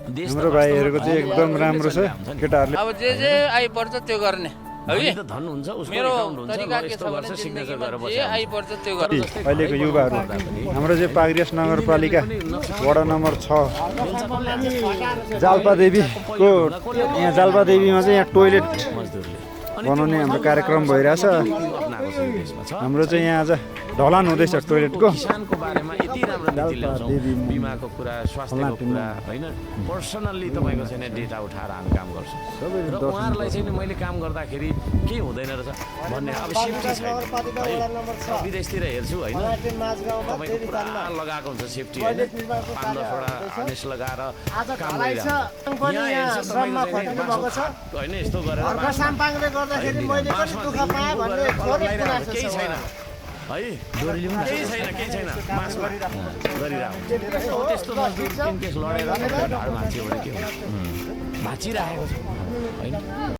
हाम्रो भाइहरूको चाहिँ एकदम राम्रो छ केटाहरूले अब जे आइपर्छ त्यो गर्ने है धन हुन्छ उसको मेरो एकाउन्ट हुन्छ तरिका के छ यस्तो गर्छ भने सिग्नेचर जिन्दगीमा गरेर जे बस्छ आइपर्छ त्यो गर्ने अहिलेको युवाहरू हाम्रो चाहिँ पाग्रेस नगरपालिका वडा नम्बर 6 जाल्पादेवीको यहाँ जाल्पादेवीमा चाहिँ यहाँ टोइलेट बनाउने हाम्रो कार्यक्रम भइरहेछ हाम्रो चाहिँ यहाँ आज ढलान हुँदैछ टोइलेटको किसानको बारेमा यति राम्रो नीति ल्याउँछौँ बिमाको कुरा स्वास्थ्यको कुरा होइन पर्सनल्ली तपाईँको चाहिँ डेटा उठाएर हामी काम गर्छौँ र उहाँहरूलाई चाहिँ मैले काम गर्दाखेरि केही हुँदैन रहेछ भन्ने अब सेफ्टी छैन है विदेशतिर हेर्छु होइन तपाईँको पुरा लगाएको हुन्छ सेफ्टी होइन 5-10वटा हार्नेस लगाएर काम गरिरहेको होइन यस्तो गरेर केही छैन है केही छैन मासमा गरिरहेको हुन्छ त्यस्तो मजदुर केस लडेर ढाड भाँचियो भने के हुन्छ भाँचिरहेको छ होइन